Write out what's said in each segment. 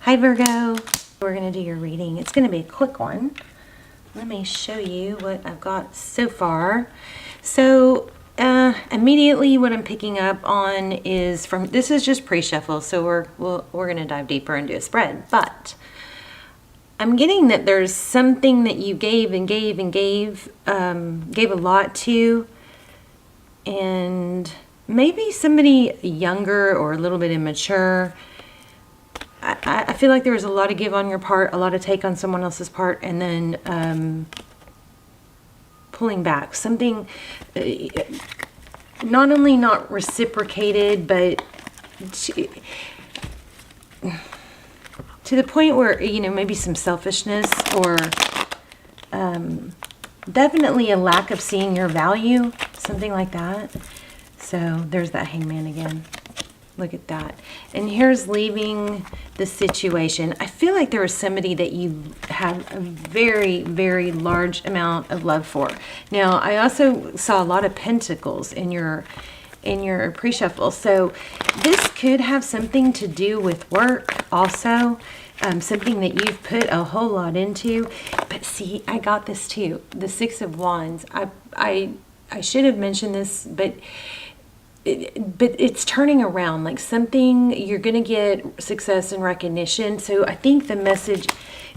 Hi Virgo, we're going to do your reading. It's going to be a quick one. Let me show you what I've got so far. So immediately what I'm picking up on is from, this is just pre-shuffle, so we're going to dive deeper and do a spread. But I'm getting that there's something that you gave and gave and gave a lot to, and maybe somebody younger or a little bit immature. I feel like there was a lot of give on your part, a lot of take on someone else's part, and then pulling back. Something not only not reciprocated, but to the point where, you know, maybe some selfishness or definitely a lack of seeing your value, something like that. So there's that Hangman again. Look at that. And here's leaving the situation. I feel like there was somebody that you have a very, very large amount of love for. Now, I also saw a lot of pentacles in your pre-shuffle. So this could have something to do with work also. Something that you've put a whole lot into. But see, I got this too. The Six of Wands. I should have mentioned this, but it's turning around, like something, you're going to get success and recognition. So I think the message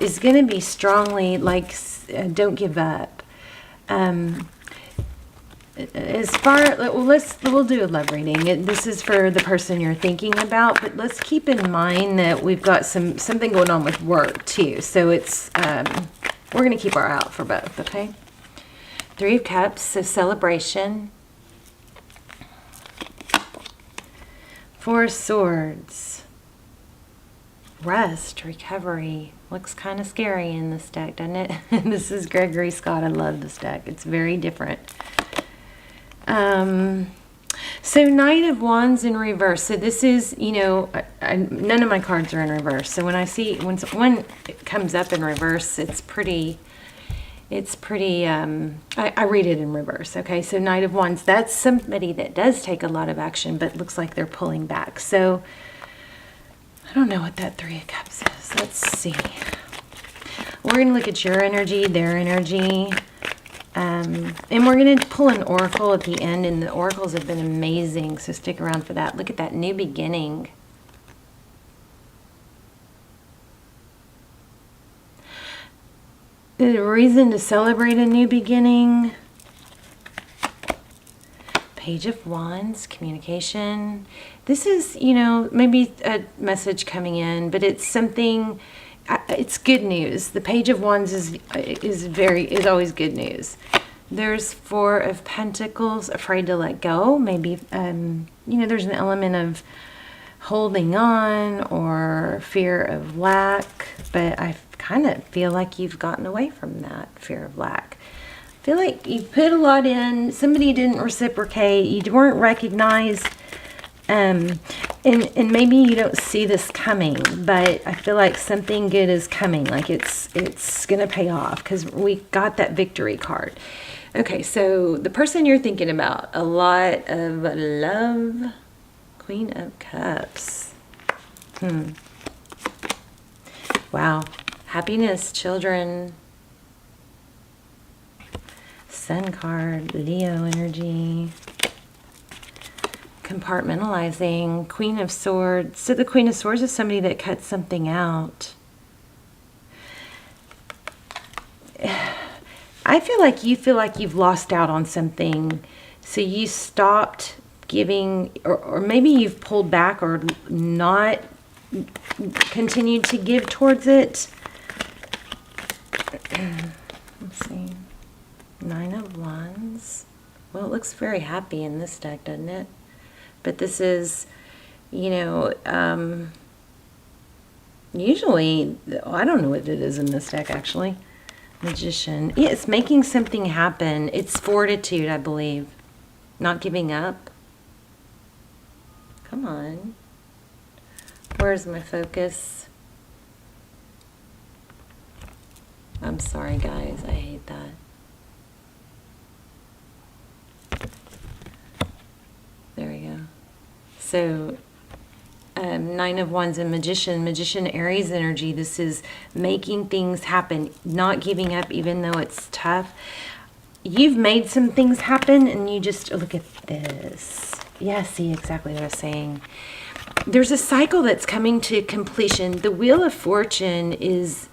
is going to be strongly like, don't give up. As far, we'll do a love reading. This is for the person you're thinking about, but let's keep in mind that we've got something going on with work too. So it's, we're going to keep our eye out for both, okay? Three of Cups, so celebration. Four of Swords, rest, recovery. Looks kind of scary in this deck, doesn't it? This is Gregory Scott. I love this deck. It's very different. So Knight of Wands in reverse. So this is, you know, none of my cards are in reverse. So when I see, when one comes up in reverse, it's pretty, I read it in reverse, okay? So Knight of Wands, that's somebody that does take a lot of action, but looks like they're pulling back. So I don't know what that Three of Cups is. Let's see. We're going to look at your energy, their energy, and we're going to pull an oracle at the end, and the oracles have been amazing, so stick around for that. Look at that new beginning. The reason to celebrate a new beginning. Page of Wands, communication. This is, you know, maybe a message coming in, but it's something, it's good news. The Page of Wands is always good news. There's Four of Pentacles, afraid to let go. Maybe, you know, there's an element of holding on or fear of lack, but I kind of feel like you've gotten away from that fear of lack. I feel like you put a lot in, somebody didn't reciprocate, you weren't recognized, and maybe you don't see this coming, but I feel like something good is coming, like it's gonna pay off, because we got that victory card. Okay, so the person you're thinking about, a lot of love. Queen of Cups. Wow. Happiness, children. Sun card, Leo energy. Compartmentalizing, Queen of Swords. So the Queen of Swords is somebody that cuts something out. I feel like you feel like you've lost out on something, so you stopped giving, or maybe you've pulled back or not continued to give towards it. Let's see. Nine of Wands. Well, it looks very happy in this deck, doesn't it? But this is, you know, usually, I don't know what it is in this deck, actually. Magician. Yeah, it's making something happen. It's fortitude, I believe. Not giving up. Come on. Where's my focus? I'm sorry, guys. I hate that. There we go. So Nine of Wands and Magician Aries energy. This is making things happen, not giving up even though it's tough. You've made some things happen and you just look at this. Yeah, see exactly what I was saying. There's a cycle that's coming to completion. The Wheel of Fortune is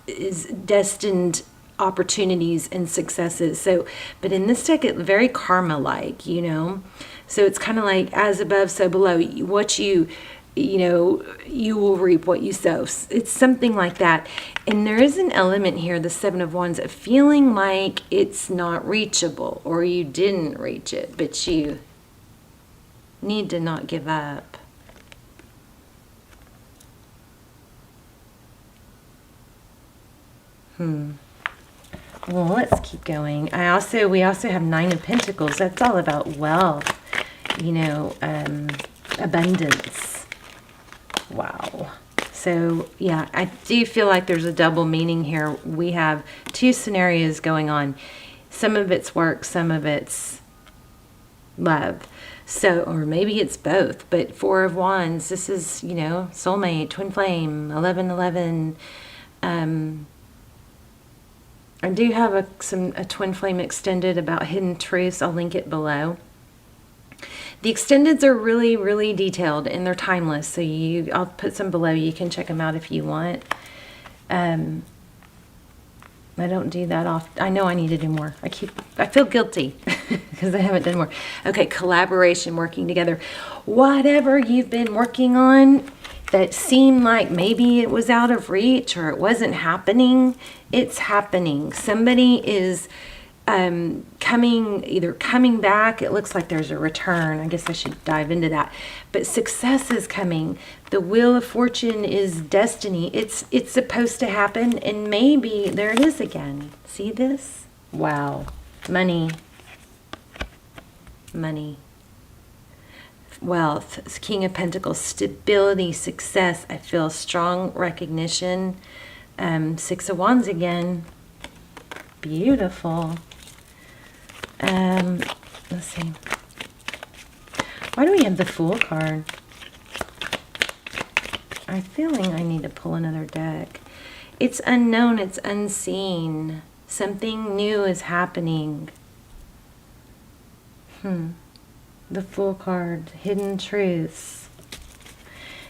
destined opportunities and successes. So, but in this deck, it's very karma-like, you know. So it's kind of like as above, so below. What you know, you will reap what you sow. It's something like that. And there is an element here, the Seven of Wands, of feeling like it's not reachable or you didn't reach it, but you need to not give up. Well, let's keep going. We also have Nine of Pentacles. That's all about wealth, you know, abundance. Wow. So, yeah, I do feel like there's a double meaning here. We have two scenarios going on. Some of it's work, some of it's love. So, or maybe it's both. But Four of Wands, this is, you know, soulmate, twin flame, 1111. I do have a twin flame extended about hidden truths. I'll link it below. The extendeds are really, really detailed and they're timeless. So I'll put some below. You can check them out if you want. I don't do that often. I know I need to do more. I feel guilty because I haven't done more. Okay, collaboration, working together. Whatever you've been working on that seemed like maybe it was out of reach or it wasn't happening, it's happening. Somebody is coming back. It looks like there's a return. I guess I should dive into that. But success is coming. The Wheel of Fortune is destiny. It's supposed to happen, and maybe there it is again. See this? Wow. Money. Wealth, King of Pentacles, stability, success. I feel strong recognition. Six of Wands again. Beautiful. Let's see. Why do we have the Fool card? I'm feeling I need to pull another deck. It's unknown, it's unseen. Something new is happening. The Fool card, hidden truths.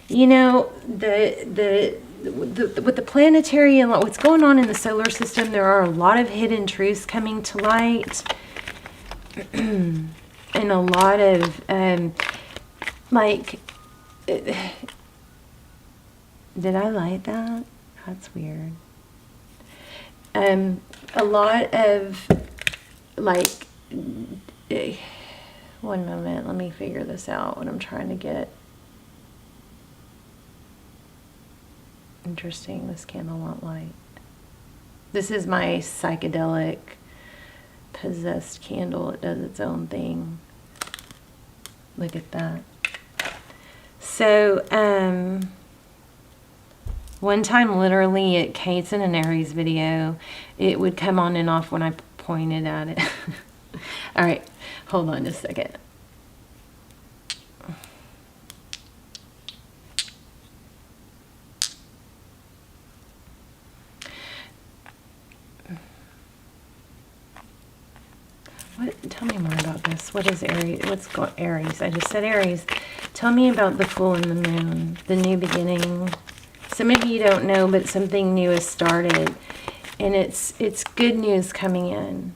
You know, with the planetary and what's going on in the solar system, there are a lot of hidden truths coming to light. And a lot of, did I light that? That's weird. A lot of, one moment, let me figure this out, what I'm trying to get. Interesting, this candle won't light. This is my psychedelic possessed candle. It does its own thing. Look at that. So, one time literally at Kate's in an Aries video, it would come on and off when I pointed at it. All right, hold on a second. Tell me more about this. What is Aries? Aries? I just said Aries. Tell me about the Fool and the Moon, the new beginning. Some of you don't know, but something new has started, and it's good news coming in.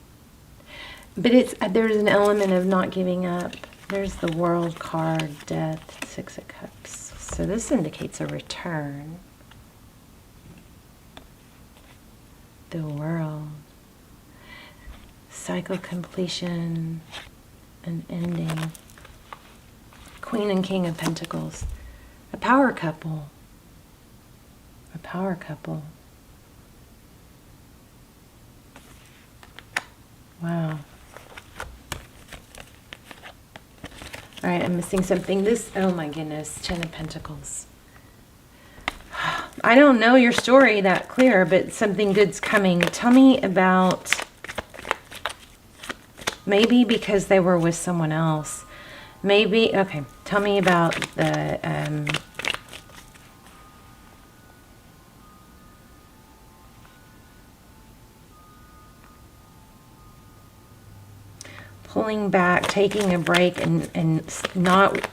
But there's an element of not giving up. There's the World card, Death, Six of Cups. So this indicates a return. The World. Cycle completion, an ending. Queen and King of Pentacles. A power couple. A power couple. Wow. All right, I'm missing something. Oh my goodness, Ten of Pentacles. I don't know your story that clear, but something good's coming. Tell me about, maybe because they were with someone else. Maybe, okay, tell me about the pulling back, taking a break, and not...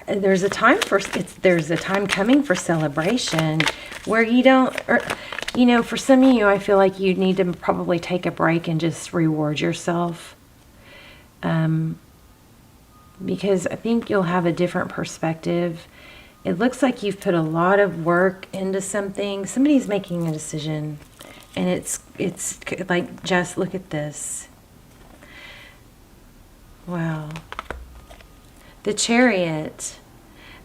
There's a time coming for celebration where you don't, or, you know, for some of you, I feel like you need to probably take a break and just reward yourself. Because I think you'll have a different perspective. It looks like you've put a lot of work into something. Somebody's making a decision, and it's like, just look at this. Wow. The Chariot,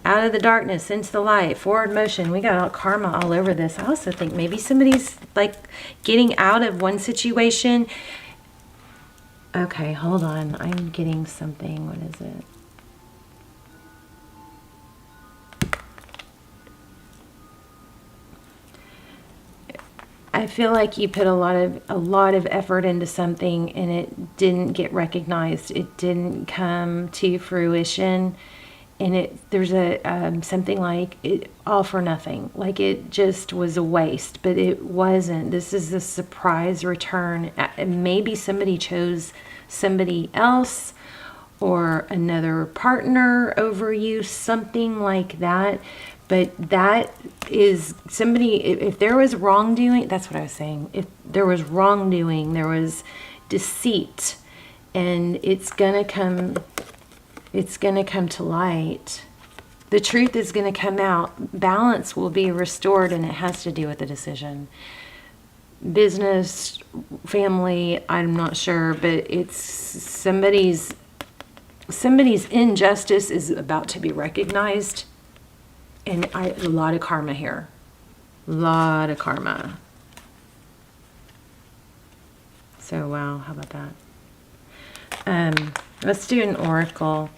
out of the darkness into the light, forward motion. We got all karma all over this. I also think maybe somebody's like getting out of one situation. Okay, hold on. I'm getting something. What is it? I feel like you put a lot of effort into something and it didn't get recognized. It didn't come to fruition, and there's a something like it all for nothing. Like it just was a waste, but it wasn't. This is a surprise return. Maybe somebody chose somebody else or another partner over you, something like that. But that is somebody, if there was wrongdoing, that's what I was saying. If there was wrongdoing, there was deceit, and it's going to come to light. The truth is going to come out. Balance will be restored, and it has to do with the decision. Business, family, I'm not sure, but it's somebody's injustice is about to be recognized. And a lot of karma here. A lot of karma. So, wow, how about that? Let's do an oracle.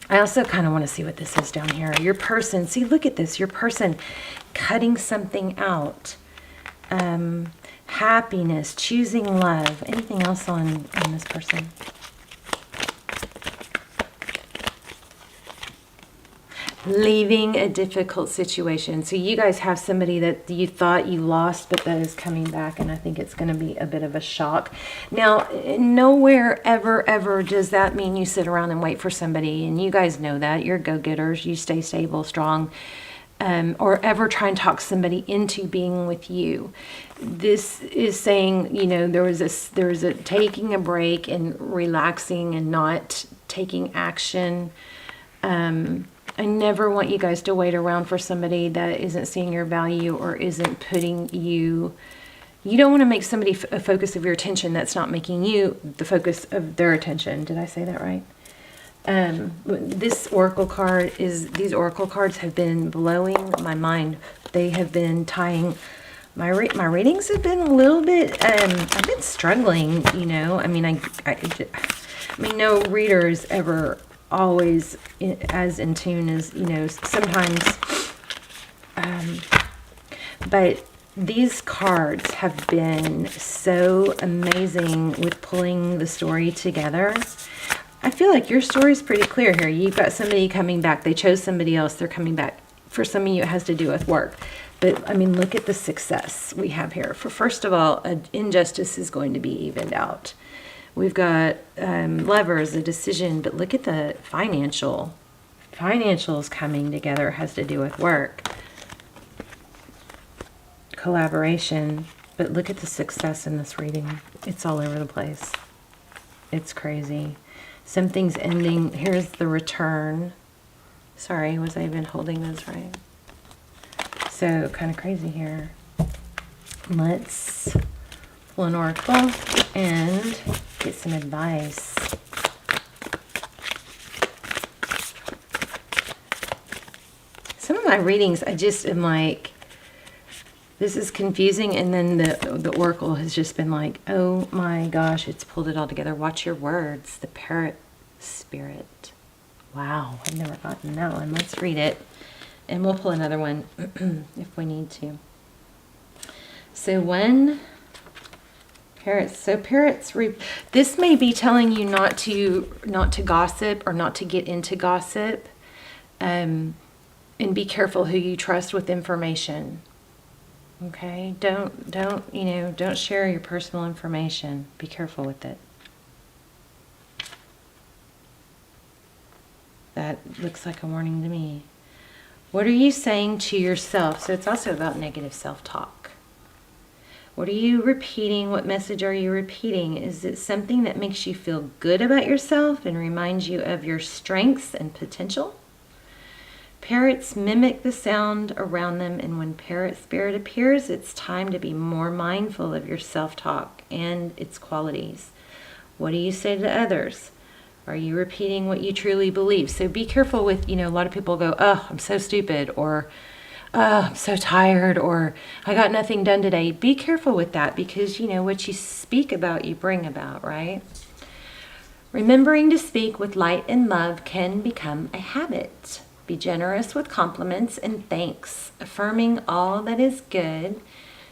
I also kind of want to see what this is down here. Your person, see, look at this. Your person cutting something out. Happiness, choosing love. Anything else on this person? Leaving a difficult situation. So you guys have somebody that you thought you lost, but that is coming back, and I think it's going to be a bit of a shock. Now, nowhere ever does that mean you sit around and wait for somebody, and you guys know that. You're go-getters. You stay stable, strong, or ever try and talk somebody into being with you. This is saying, you know, there was a taking a break and relaxing and not taking action. I never want you guys to wait around for somebody that isn't seeing your value or isn't putting you... You don't want to make somebody a focus of your attention that's not making you the focus of their attention. Did I say that right? These oracle cards have been blowing my mind. They have been tying... My readings have been a little bit... I've been struggling, you know. I mean, no reader is ever... always as in tune as, you know, sometimes, but these cards have been so amazing with pulling the story together. I feel like your story is pretty clear here. You've got somebody coming back. They chose somebody else. They're coming back. For some of you, it has to do with work. But, I mean, look at the success we have here. For first of all, an injustice is going to be evened out. We've got levers, a decision, but look at the financials coming together. It has to do with work, collaboration, but look at the success in this reading. It's all over the place. It's crazy. Something's ending. Here's the return. Sorry, was I even holding those right? So kind of crazy here. Let's pull an oracle and get some advice. Some of my readings, I just am like, this is confusing, and then the oracle has just been like, oh my gosh, it's pulled it all together. Watch your words. The parrot spirit. Wow, I've never gotten that one. Let's read it, and we'll pull another one if we need to. So parrots. So parrots. This may be telling you not to gossip or not to get into gossip, and be careful who you trust with information. Okay? Don't share your personal information. Be careful with it. That looks like a warning to me. What are you saying to yourself? So it's also about negative self-talk. What are you repeating? What message are you repeating? Is it something that makes you feel good about yourself and reminds you of your strengths and potential? Parrots mimic the sound around them, and when parrot spirit appears, it's time to be more mindful of your self-talk and its qualities. What do you say to others? Are you repeating what you truly believe? So be careful with, a lot of people go, oh, I'm so stupid, or I'm so tired, or I got nothing done today. Be careful with that, because, what you speak about, you bring about, right? Remembering to speak with light and love can become a habit. Be generous with compliments and thanks, affirming all that is good,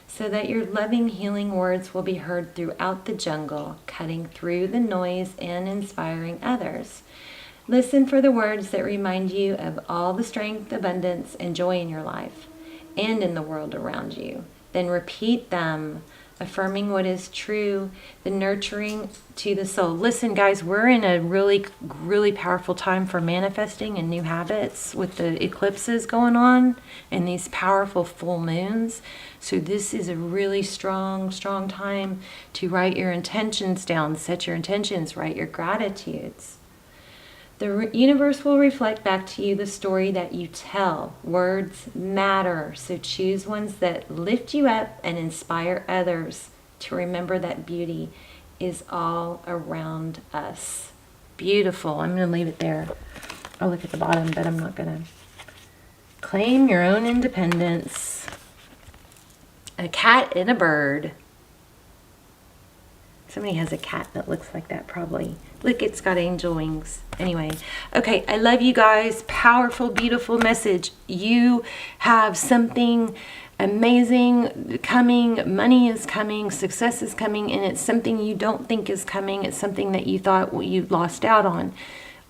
so that your loving, healing words will be heard throughout the jungle, cutting through the noise and inspiring others. Listen for the words that remind you of all the strength, abundance, and joy in your life and in the world around you. Then repeat them, affirming what is true, the nurturing to the soul. Listen, guys, we're in a really, really powerful time for manifesting and new habits with the eclipses going on and these powerful full moons. So this is a really strong time to write your intentions down, set your intentions, write your gratitudes. The universe will reflect back to you the story that you tell. Words matter, so choose ones that lift you up and inspire others to remember that beauty is all around us. Beautiful. I'm going to leave it there. I'll look at the bottom, but I'm not going to. Claim your own independence. A cat and a bird. Somebody has a cat that looks like that probably. Look, it's got angel wings. Anyway, okay, I love you guys. Powerful, beautiful message. You have something amazing coming. Money is coming. Success is coming. And it's something you don't think is coming. It's something that you thought you lost out on.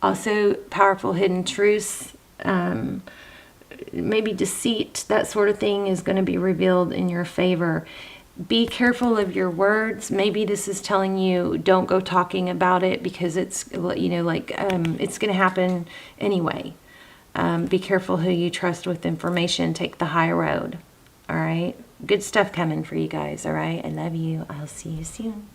Also, powerful hidden truths. Maybe deceit, that sort of thing is going to be revealed in your favor. Be careful of your words. Maybe this is telling you don't go talking about it because it's, it's going to happen anyway. Be careful who you trust with information. Take the high road. All right. Good stuff coming for you guys. All right. I love you. I'll see you soon.